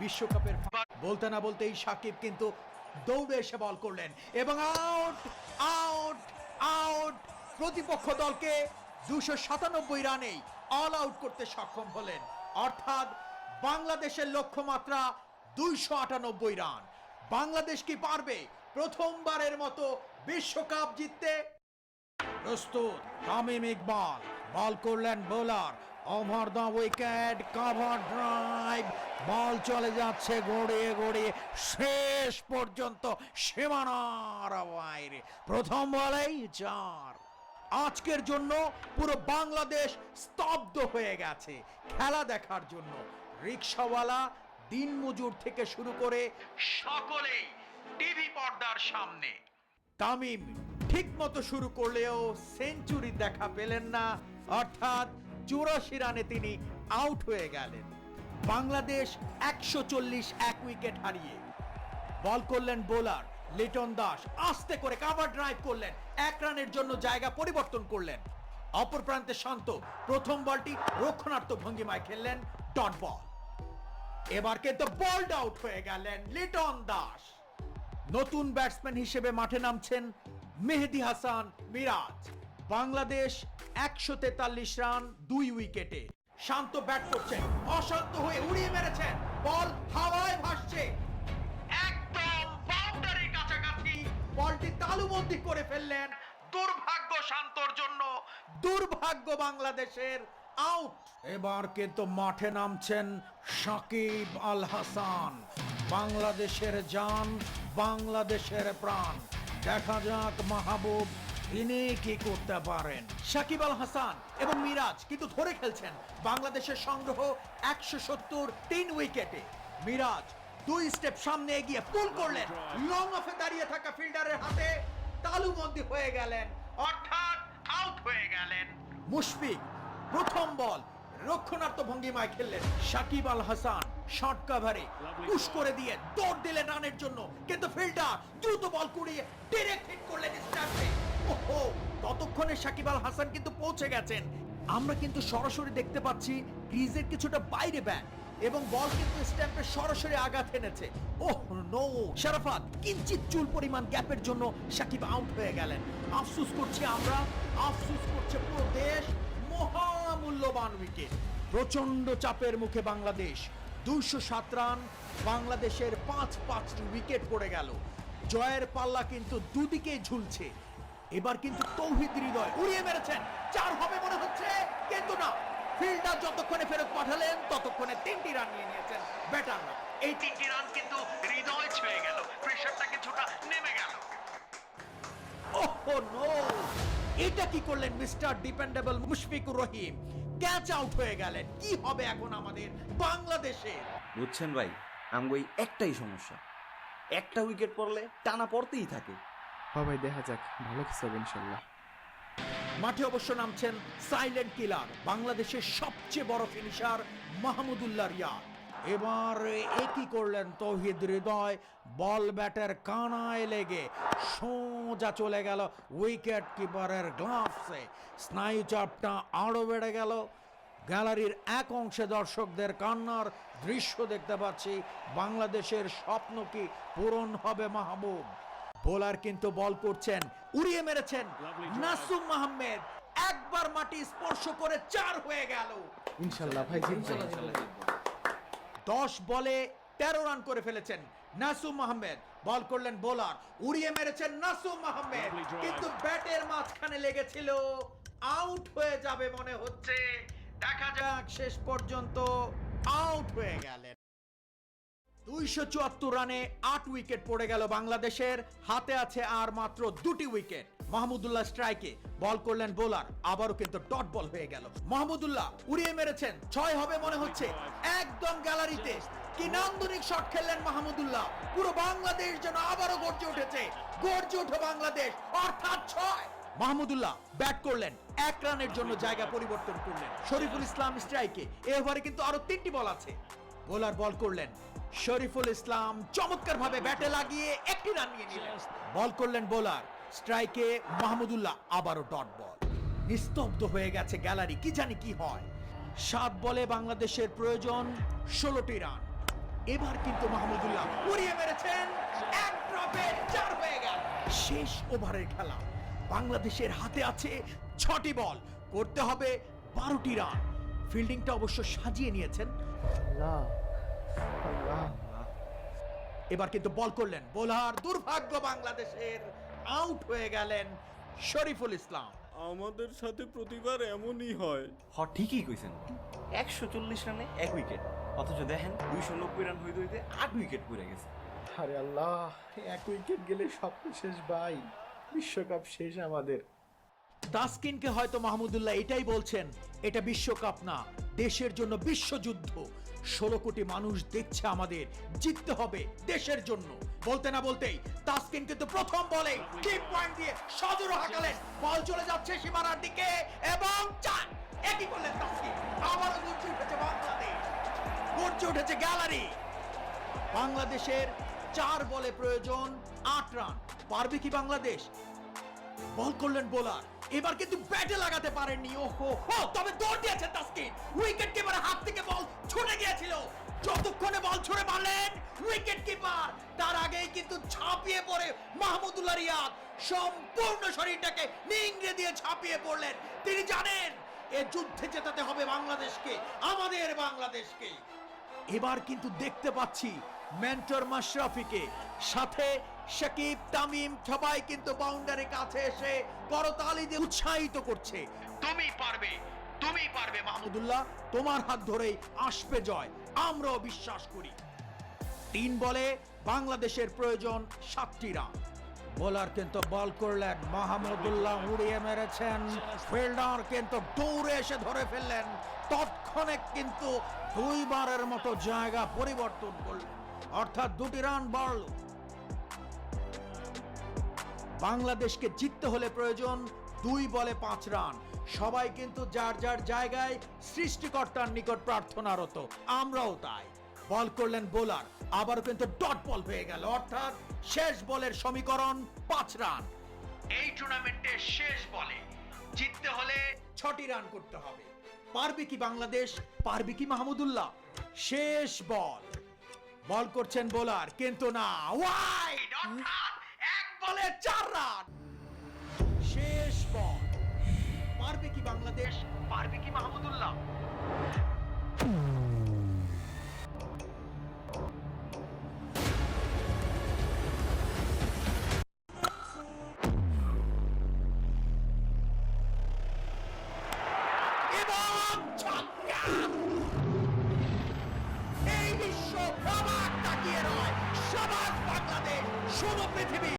বিশ্বকাপের বলতে না বলতেই সাকিব কিন্তু দৌড়ে এসে বল করলেন এবং আউট আউট আউট। প্রতিপক্ষ দলকে 297 রানেই অল আউট করতে সক্ষম হলেন, অর্থাৎ বাংলাদেশের লক্ষ্যমাত্রা 298 রান। বাংলাদেশ কি পারবে প্রথমবারের মতো বিশ্বকাপ জিততে? প্রস্তুত তামিম ইকবাল, বল করলেন bowler, over the wicket, cover drive, ball চলে যাচ্ছে গড়িয়ে গড়িয়ে শেষ পর্যন্ত সীমানার বাইরে। প্রথম বলেই 4। আজকের জন্য পুরো বাংলাদেশ স্তব্ধ হয়ে গেছে খেলা দেখার জন্য। রিকশাওয়ালা, দিনমজুর থেকে শুরু করে সকলেই টিভি পর্দার সামনে। তামিম ঠিক মতো শুরু করলেও সেঞ্চুরি দেখা পেলেন না, অর্থাৎ 84 রানে তিনি আউট হয়ে গেলেন। বাংলাদেশ 140 এক উইকেট হারিয়ে। বল করলেন বোলার লিটন দাস, আস্তে করে কভার ড্রাইভ করলেন, 1 রানের জন্য জায়গা পরিবর্তন করলেন। অপর প্রান্তে শান্ত প্রথম বলটি রক্ষণাত্মক ভঙ্গিমায় খেললেন, ডট বল। এবার কিন্তু বোল্ড আউট হয়ে গেলেন লিটন দাস। নতুন ব্যাটসম্যান হিসেবে মাঠে নামছেন মেহেদী হাসান মিরাজ। বাংলাদেশ 143 রান 2 উইকেটে। শান্ত ব্যাট করছেন, অশান্ত হয়ে উড়িয়ে মেরেছেন, বল হাওয়ায় ভাসছে, একদম বাউন্ডারির কাছাকাছি বলটি তালুবন্দী করে ফেললেন। দুর্ভাগ্য শান্তর জন্য, দুর্ভাগ্য বাংলাদেশের, আউট। এবার কিন্তু মাঠে নামছেন সাকিব আল হাসান, বাংলাদেশের জান, বাংলাদেশের প্রাণ। দেখা যাক মাহবুব তিনি কি করতে পারেন। সাকিব আল হাসান এবং মিরাজ কিন্তু ধরে খেলছেন। বাংলাদেশের সংগ্রহ 170, 3 উইকেটে। মিরাজ 2 স্টেপ সামনে এগিয়ে পুল করলেন, লং অফে দাঁড়িয়ে থাকা ফিল্ডারের হাতে তালুবন্দী হয়ে গেলেন, অর্থাৎ আউট হয়ে গেলেন। মুশফিক প্রথম বল রক্ষণাত্মক ভঙ্গিমায় খেললেন, সাকিব আল হাসান শর্ট কভারে পুশ করে দিয়ে দৌড় দিলেন রানের জন্য, কিন্তু ফিল্ডার দ্রুত বল কুড়িয়ে ডাইরেক্ট হিট করলেন স্ট্যাম্পে। ওহো, ততক্ষণে সাকিব আল হাসান কিন্তু পৌঁছে গেছেন। আমরা কিন্তু সরাসরি দেখতে পাচ্ছি ক্রিজের কিছুটা বাইরে ব্যাট এবং বল কিন্তু স্ট্যাম্পে সরাসরি আঘাত এনেছে। ওহ নো, শরাফত কিঞ্চিত চুল পরিমাণ গ্যাপের জন্য সাকিব আউট হয়ে গেলেন। আফসোস করছি আমরা, আফসোস করছে পুরো দেশ। মহামূল্যবান উইকেট। প্রচন্ড চাপের মুখে বাংলাদেশ, 207 রান। বাংলাদেশের 5-5টি উইকেট পড়ে গেল। জয়ের পাল্লা কিন্তু দুদিকেই ঝুলছে। এবার কিন্তু তৌহিদ হৃদয় উড়িয়ে মেরেছেন, 4 হবে মনে হচ্ছে, কিন্তু না। ফিল্ডার যতক্ষণে ফেরত পাঠালেন ততক্ষণে 3টি রান নিয়ে নিয়েছেন ব্যাটাররা। এই 3টি রান কিন্তু হৃদয় ছুঁয়ে গেল, প্রেসারটা কিছুটা নেমে গেল। ওহ নো, এটা কি করলেন mister dependable Mushfiqur Rahim? Catch out হয়ে গেলেন। কি হবে এখন আমাদের বাংলাদেশে? বুঝছেন ভাই, আমগো একটাই সমস্যা, একটা উইকেট পড়লে টানা পড়তেই থাকে। হ্যাঁ ভাই, দেখা যাক, ভালো কিছু হবে ইনশাল্লাহ। মাঠে অবশ্য নামছেন সাইলেন্ট কিলার, বাংলাদেশের সবচেয়ে বড় ফিনিশার মাহমুদুল্লাহ রিয়াদ। এবার একই করলেন তৌহিদ হৃদয়, বল ব্যাটের কানায় লেগে সোজা চলে গেল উইকেট কিপারের গ্লাভসে। স্নায়ু চাপটা আরো বেড়ে গেল। গ্যালারির এক অংশে দর্শকদের কান্নার দৃশ্য দেখতে পাচ্ছি। বাংলাদেশের স্বপ্ন কি পূরণ হবে মাহবুব? বোলার কিন্তু বল করছেন, উড়িয়ে মেরেছেন নাসুম আহমেদ, একবার মাটি স্পর্শ করে 4 হয়ে গেল। ইনশাল্লাহ ভাই জিতবো। 10 বলে 13 রান করে ফেলেছেন নাসুম আহমেদ। বল করলেন বোলার, উড়িয়ে মেরেছেন নাসুম আহমেদ, কিন্তু ব্যাটের মাঝখানে লেগেছিল, আউট হয়ে যাবে মনে হচ্ছে। দেখা যাক, শেষ পর্যন্ত আউট হয়ে গেলেন। 274 রানে 8 উইকেট পড়ে গেল বাংলাদেশের। হাতে আছে আর মাত্র 2টি উইকেট। মাহমুদুল্লাহ স্ট্রাইকে, বল করলেন বোলার, আবারও কিন্তু ডট বল হয়ে গেল। মাহমুদুল্লাহ উড়িয়ে মেরেছেন, 6 হবে মনে হচ্ছে, একদম গ্যালারিতে। কি নান্দনিক শট খেললেন মাহমুদুল্লাহ, পুরো বাংলাদেশ যেন আবারও গর্জে উঠেছে। গর্জে উঠে বাংলাদেশ, অর্থাৎ 6। মাহমুদুল্লাহ ব্যাট করলেন, 1 রানের জন্য জায়গা পরিবর্তন করলেন। শরীফুল ইসলাম স্ট্রাইকে, এই ওভারে কিন্তু আরো 3টি বল আছে। বোলার বল করলেন, শরীফুল ইসলাম চমৎকার ভাবে ব্যাটে লাগিয়ে 1টি রান নিয়ে নিলেন। বল করলেন বোলার, স্ট্রাইকে মাহমুদুল্লাহ, আবারও ডট বল। নিস্তব্ধ হয়ে গেছে গ্যালারি, কি জানি কি হয়। 7 বলে বাংলাদেশের প্রয়োজন 16টি রান। এবার কিন্তু মাহমুদুল্লাহ উড়িয়ে মেরেছেন, এক ড্রপে 4 হয়ে গেল। শেষ ওভারের খেলা, বাংলাদেশের হাতে আছে 6টি বল, করতে হবে 12টি রান। ফিল্ডিংটা অবশ্য সাজিয়ে নিয়েছেন। আল্লাহ আল্লাহ এবার কিন্তু বল করলেন বোলার, দুর্ভাগ্য বাংলাদেশের, আউট হয়ে গেলেন শরীফুল ইসলাম। আমাদের সাথে প্রতিবার এমনই হয়। ঠিকই কইছেন, 140 রানে 1 উইকেট, অথচ দেখেন 290 রান হইতে হইতে 8 উইকেট পড়ে গেছে। আরে আল্লাহ, 1 উইকেট গেলে স্বপ্ন শেষ ভাই, বিশ্বকাপ শেষ আমাদের। তাসকিনকে হয়তো মাহমুদুল্লাহ এটাই বলছেন, এটা বিশ্বকাপ না, দেশের জন্য বিশ্বযুদ্ধ। 16 কোটি মানুষ দেখছে আমাদের, জিততে হবে দেশের জন্য। বলতে না বলতেই তাসকিন কিন্তু প্রথম বলে কিক পয়েন্ট দিয়ে সজোর হাঁকালেন, বল চলে যাচ্ছে সীমানার দিকে এবং 4। একই করলেন তাসকিন, আবারও গর্জে উঠেছে বাংলাদেশ, গর্জে উঠেছে গ্যালারি। বাংলাদেশের 4 বলে প্রয়োজন 8 রান, পারবে কি বাংলাদেশ? বল করলেন বোলার, এবার কিন্তু ব্যাটে লাগাতে পারেননি। ওহো, তবে দৌড় দিয়েছেন তাসকিন, উইকেট কিপারের হাত থেকে বল ছুটে গিয়েছিল। যতক্ষণে বল ছুড়ে মারলেন উইকেট কিপার, তার আগেই কিন্তু ঝাঁপিয়ে পড়ে মাহমুদুল্লাহ রিয়াদ, সম্পূর্ণ শরীরটাকে নিংড়ে দিয়ে ঝাঁপিয়ে পড়লেন। তিনি জানেন এ যুদ্ধে জেতাতে হবে বাংলাদেশকে, আমাদের বাংলাদেশকে। এবার কিন্তু দেখতে পাচ্ছি মেন্টর মাশরাফিকে, সাথে শাকিব, তামিম সবাই কিন্তু বাউন্ডারির কাছে এসে করতালি দিয়ে উৎসাহিত করছে। তুমি পারবে, তুমি পারবে মাহমুদুল্লাহ, তোমার হাত ধরেই আসবে জয়, আমরাও বিশ্বাস করি। 3 বলে বাংলাদেশের প্রয়োজন 7টি রান। বোলার কিন্তু বল করলেন, মাহমুদুল্লাহ উড়িয়ে মেরেছেন, ফিল্ডার কিন্তু দৌড়ে এসে ধরে ফেললেন, তৎক্ষণে কিন্তু 2 বারের মতো জায়গা পরিবর্তন করলেন, অর্থাৎ 2টি রান বাড়ল। বাংলাদেশকে জিততে হলে প্রয়োজন 2 বলে 5 রান। সবাই কিন্তু যার যার জায়গায় সৃষ্টিকর্তার নিকট প্রার্থনারত, আমরাও তাই। বল করলেন বোলার, আবার কিন্তু ডট বল হয়ে গেল, অর্থাৎ শেষ বলের সমীকরণ 5 রান। এই টুর্নামেন্টের শেষ বলে জিততে হলে 6টি রান করতে হবে। পারবে কি বাংলাদেশ, পারবে কি মাহমুদুল্লাহ? শেষ বল, বল করছেন বোলার, কিন্তু না, ওয়াইড, অর্থাৎ 1 বলে 4 রান। শেষ বল, পারবে কি বাংলাদেশ, পারবে কি মাহমুদুল্লাহ? এবং ছক্কা! এই বিশ্ব অবাক তাকিয়ে রয়, সবাক বাংলাদেশ, শুধু পৃথিবী